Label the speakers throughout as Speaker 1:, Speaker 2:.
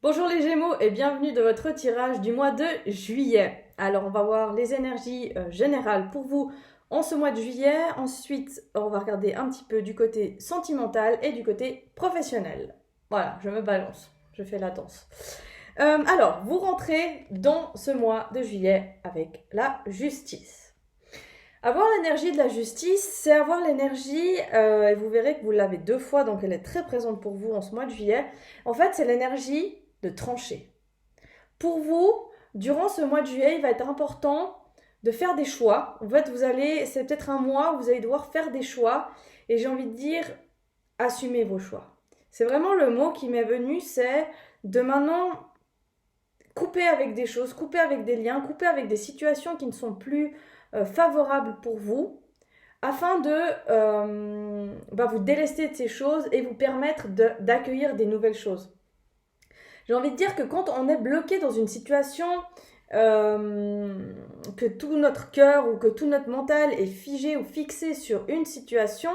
Speaker 1: Bonjour les Gémeaux et bienvenue dans votre tirage du mois de juillet. Alors on va voir les énergies générales pour vous en ce mois de juillet. Ensuite on va regarder un petit peu du côté sentimental et du côté professionnel. Voilà, je me balance, je fais la danse. Alors vous rentrez dans ce mois de juillet avec la justice. Avoir l'énergie de la justice, c'est avoir l'énergie, et vous verrez que vous l'avez deux fois, donc elle est très présente pour vous en ce mois de juillet. En fait, c'est l'énergie de trancher. Pour vous, durant ce mois de juillet, il va être important de faire des choix. En fait, c'est peut-être un mois où vous allez devoir faire des choix, et j'ai envie de dire, assumez vos choix. C'est vraiment le mot qui m'est venu, c'est de maintenant couper avec des choses, couper avec des liens, couper avec des situations qui ne sont plus favorables pour vous, afin de vous délester de ces choses et vous permettre d'accueillir des nouvelles choses. J'ai envie de dire que quand on est bloqué dans une situation, que tout notre cœur ou que tout notre mental est figé ou fixé sur une situation,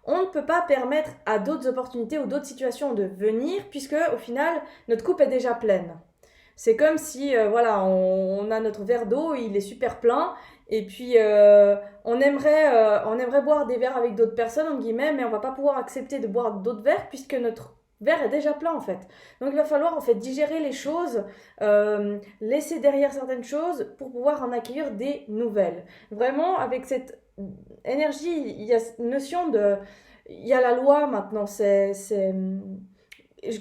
Speaker 1: on ne peut pas permettre à d'autres opportunités ou d'autres situations de venir, puisque au final, notre coupe est déjà pleine. C'est comme si, on a notre verre d'eau, il est super plein, et puis on aimerait boire des verres avec d'autres personnes, entre guillemets, mais on va pas pouvoir accepter de boire d'autres verres puisque notre verre est déjà plein en fait. Donc il va falloir en fait digérer les choses, laisser derrière certaines choses pour pouvoir en accueillir des nouvelles. Vraiment, avec cette énergie, il y a cette notion de... Il y a la loi maintenant,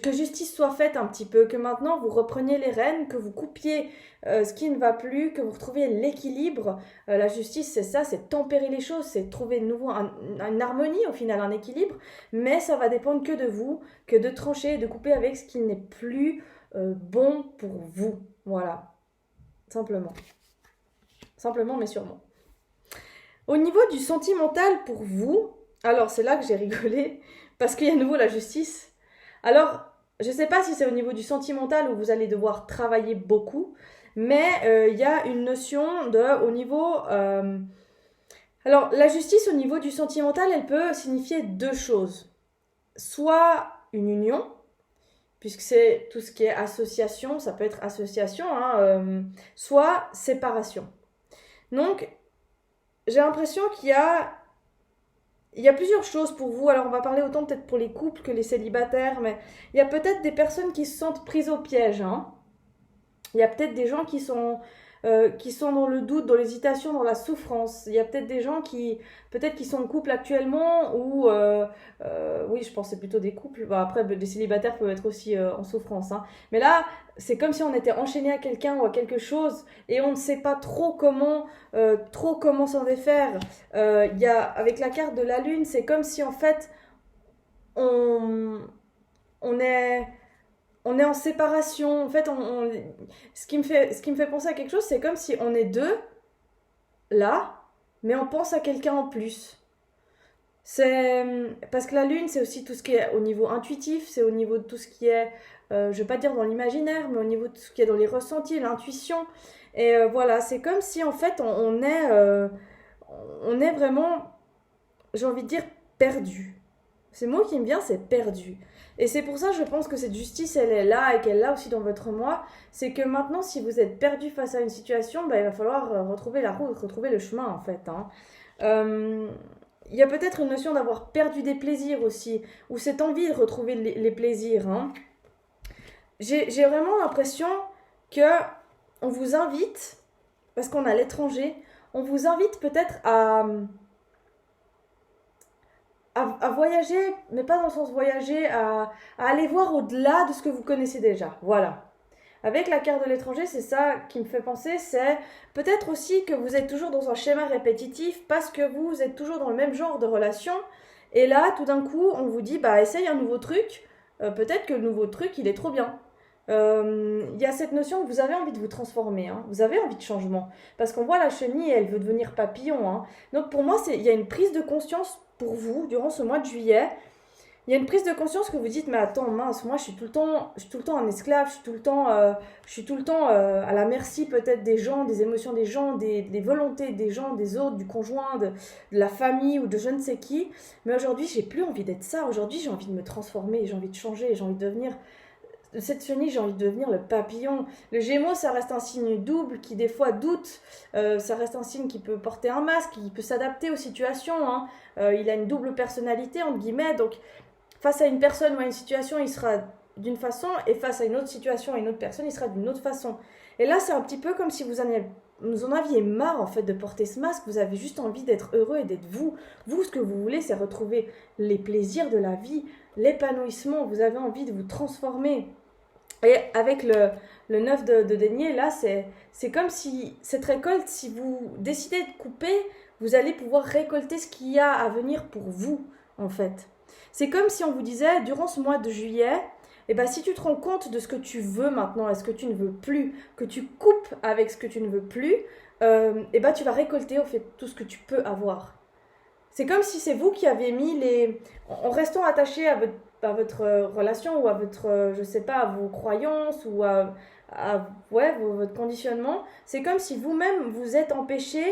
Speaker 1: que justice soit faite un petit peu, que maintenant vous repreniez les rênes, que vous coupiez ce qui ne va plus, que vous retrouviez l'équilibre. La justice, c'est ça, c'est tempérer les choses, c'est trouver de nouveau une harmonie, au final, un équilibre, mais ça va dépendre que de vous, que de trancher, de couper avec ce qui n'est plus bon pour vous. Voilà, simplement. Simplement, mais sûrement. Au niveau du sentimental pour vous, alors c'est là que j'ai rigolé, parce qu'il y a à nouveau la justice. Alors, je ne sais pas si c'est au niveau du sentimental où vous allez devoir travailler beaucoup, mais il y a une notion de, au niveau... Alors, la justice au niveau du sentimental, elle peut signifier deux choses. Soit une union, puisque c'est tout ce qui est association, ça peut être association, soit séparation. Donc, j'ai l'impression il y a plusieurs choses pour vous. Alors, on va parler autant peut-être pour les couples que les célibataires, mais il y a peut-être des personnes qui se sentent prises au piège. Il y a peut-être des gens qui sont dans le doute, dans l'hésitation, dans la souffrance. Il y a peut-être des gens peut-être qui sont en couple actuellement ou, oui, je pense que c'est plutôt des couples. Bah, après, des célibataires peuvent être aussi en souffrance. Mais là, c'est comme si on était enchaîné à quelqu'un ou à quelque chose et on ne sait pas trop comment s'en défaire. Avec la carte de la lune, c'est comme si en fait, on, on est on est en séparation. En fait, ce qui me fait penser à quelque chose, c'est comme si on est deux, là, mais on pense à quelqu'un en plus. C'est parce que la lune, c'est aussi tout ce qui est au niveau intuitif, c'est au niveau de tout ce qui est, je vais pas dire dans l'imaginaire, mais au niveau de tout ce qui est dans les ressentis, l'intuition. Et voilà, c'est comme si en fait on est vraiment, j'ai envie de dire, perdu. C'est le mot qui me vient, c'est perdu. Et c'est pour ça, je pense que cette justice, elle est là et qu'elle est là aussi dans votre moi. C'est que maintenant, si vous êtes perdu face à une situation, il va falloir retrouver la route, retrouver le chemin, en fait. Euh, Il y a peut-être une notion d'avoir perdu des plaisirs aussi, ou cette envie de retrouver les plaisirs. J'ai vraiment l'impression que on vous invite, parce qu'on est à l'étranger, on vous invite peut-être à voyager, mais pas dans le sens voyager, à aller voir au-delà de ce que vous connaissez déjà. Voilà. Avec la carte de l'étranger, c'est ça qui me fait penser, c'est peut-être aussi que vous êtes toujours dans un schéma répétitif parce que vous êtes toujours dans le même genre de relation. Et là, tout d'un coup, on vous dit, bah essaye un nouveau truc. Peut-être que le nouveau truc, il est trop bien. Il y a cette notion que vous avez envie de vous transformer, vous avez envie de changement. Parce qu'on voit la chenille, elle veut devenir papillon. Donc pour moi, il y a une prise de conscience pour vous durant ce mois de juillet. Il y a une prise de conscience que vous dites, mais attends, mince, moi je suis tout le temps un esclave, je suis tout le temps à la merci peut-être des gens, des émotions des gens, des volontés des gens, des autres, du conjoint, de la famille ou de je ne sais qui. Mais aujourd'hui, j'ai plus envie d'être ça. Aujourd'hui, j'ai envie de me transformer, j'ai envie de changer, j'ai envie de devenir cette chenille, j'ai envie de devenir le papillon. Le Gémeaux, ça reste un signe double qui des fois doute. Ça reste un signe qui peut porter un masque, qui peut s'adapter aux situations, hein. Il a une double personnalité, entre guillemets. Donc, face à une personne ou à une situation, il sera d'une façon, et face à une autre situation, à une autre personne, il sera d'une autre façon. Et là, c'est un petit peu comme si vous en aviez marre, en fait, de porter ce masque. Vous avez juste envie d'être heureux et d'être vous. Vous, ce que vous voulez, c'est retrouver les plaisirs de la vie, l'épanouissement. Vous avez envie de vous transformer. Et avec le 9 de denier, là, c'est comme si cette récolte, si vous décidez de couper, vous allez pouvoir récolter ce qu'il y a à venir pour vous, en fait. C'est comme si on vous disait, durant ce mois de juillet, eh ben, si tu te rends compte de ce que tu veux maintenant et ce que tu ne veux plus, que tu coupes avec ce que tu ne veux plus, eh ben, tu vas récolter, au fait, tout ce que tu peux avoir. C'est comme si c'est vous qui aviez mis les... En restant attaché à votre relation ou à votre, je sais pas, à vos croyances ou ouais, votre conditionnement, c'est comme si vous-même vous êtes empêché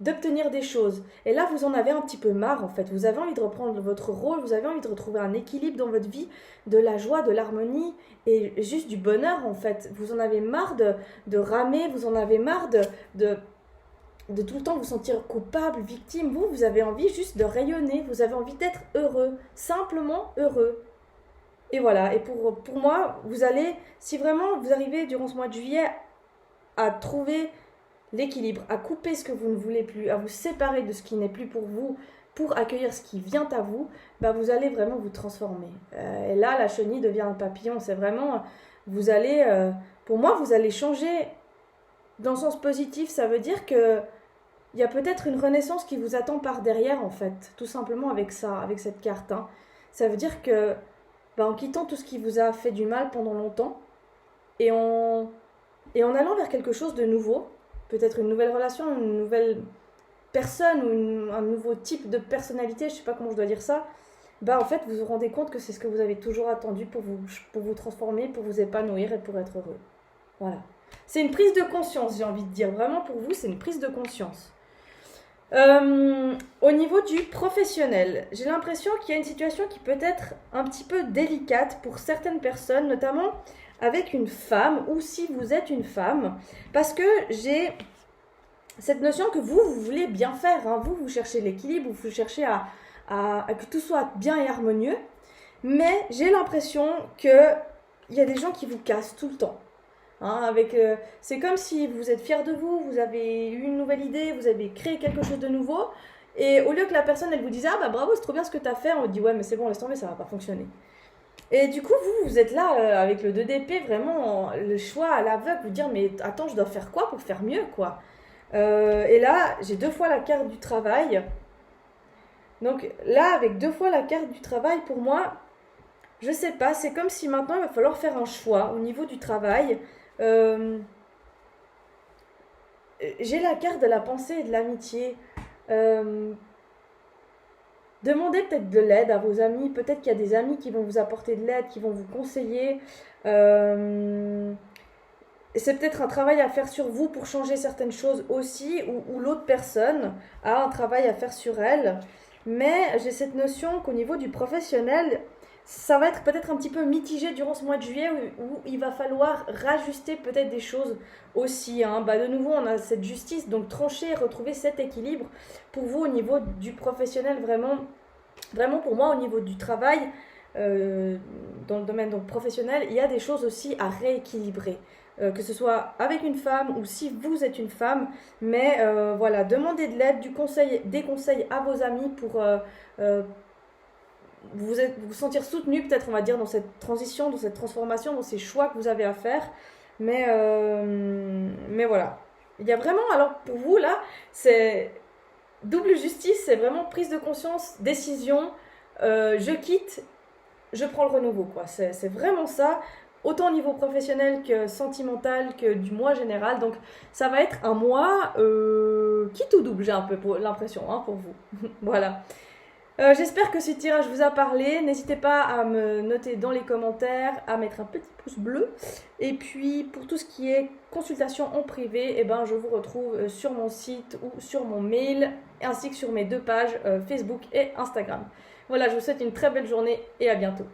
Speaker 1: d'obtenir des choses. Et là, vous en avez un petit peu marre, en fait. Vous avez envie de reprendre votre rôle, vous avez envie de retrouver un équilibre dans votre vie, de la joie, de l'harmonie et juste du bonheur, en fait. Vous en avez marre de ramer, vous en avez marre de tout le temps vous sentir coupable, victime. Vous avez envie juste de rayonner, vous avez envie d'être heureux, simplement heureux. Et voilà, et pour moi, vous allez, si vraiment vous arrivez durant ce mois de juillet à trouver l'équilibre, à couper ce que vous ne voulez plus, à vous séparer de ce qui n'est plus pour vous, pour accueillir ce qui vient à vous, bah vous allez vraiment vous transformer. Et là, la chenille devient un papillon. C'est vraiment, vous allez, pour moi, vous allez changer dans le sens positif. Ça veut dire que il y a peut-être une renaissance qui vous attend par derrière, en fait, tout simplement avec ça, avec cette carte, hein. Ça veut dire que, bah, en quittant tout ce qui vous a fait du mal pendant longtemps, et en allant vers quelque chose de nouveau, peut-être une nouvelle relation, une nouvelle personne ou un nouveau type de personnalité, je sais pas comment je dois dire ça, bah en fait vous vous rendez compte que c'est ce que vous avez toujours attendu pour vous transformer, pour vous épanouir et pour être heureux. Voilà. C'est une prise de conscience, j'ai envie de dire. Vraiment pour vous, c'est une prise de conscience. Au niveau du professionnel, j'ai l'impression qu'il y a une situation qui peut être un petit peu délicate pour certaines personnes, notamment avec une femme ou si vous êtes une femme, parce que j'ai cette notion que vous voulez bien faire, hein. Vous cherchez l'équilibre, vous cherchez à que tout soit bien et harmonieux, mais j'ai l'impression qu'il y a des gens qui vous cassent tout le temps. Hein, c'est comme si vous êtes fier de vous, vous avez eu une nouvelle idée, vous avez créé quelque chose de nouveau, et au lieu que la personne elle vous dise ah bah bravo c'est trop bien ce que tu as fait, on vous dit ouais mais c'est bon laisse tomber ça va pas fonctionner. Et du coup vous êtes là avec le 2 d'épée vraiment le choix à l'aveugle, vous dire mais attends je dois faire quoi pour faire mieux quoi. Et là j'ai 2 fois la carte du travail, donc là avec 2 fois la carte du travail pour moi je sais pas, c'est comme si maintenant il va falloir faire un choix au niveau du travail. Euh, j'ai la carte de la pensée et de l'amitié. Euh, Demandez peut-être de l'aide à vos amis. Peut-être qu'il y a des amis qui vont vous apporter de l'aide, qui vont vous conseiller. Euh, c'est peut-être un travail à faire sur vous pour changer certaines choses aussi, ou l'autre personne a un travail à faire sur elle. Mais j'ai cette notion qu'au niveau du professionnel, ça va être peut-être un petit peu mitigé durant ce mois de juillet où il va falloir rajuster peut-être des choses aussi, hein. Bah, de nouveau, on a cette justice, donc trancher, retrouver cet équilibre pour vous au niveau du professionnel, vraiment, vraiment pour moi au niveau du travail, dans le domaine donc, professionnel, il y a des choses aussi à rééquilibrer. Que ce soit avec une femme ou si vous êtes une femme, mais voilà, demandez de l'aide, du conseil, des conseils à vos amis pour vous sentir soutenu, peut-être on va dire, dans cette transition, dans cette transformation, dans ces choix que vous avez à faire. Mais voilà. Il y a vraiment, alors pour vous là, c'est double justice, c'est vraiment prise de conscience, décision, je quitte, je prends le renouveau, quoi. C'est vraiment ça, autant au niveau professionnel que sentimental, que du mois général. Donc ça va être un mois qui tout double, j'ai un peu l'impression, hein, pour vous. Voilà. J'espère que ce tirage vous a parlé. N'hésitez pas à me noter dans les commentaires, à mettre un petit pouce bleu. Et puis pour tout ce qui est consultation en privé, eh ben, je vous retrouve sur mon site ou sur mon mail, ainsi que sur mes 2 pages Facebook et Instagram. Voilà, je vous souhaite une très belle journée et à bientôt.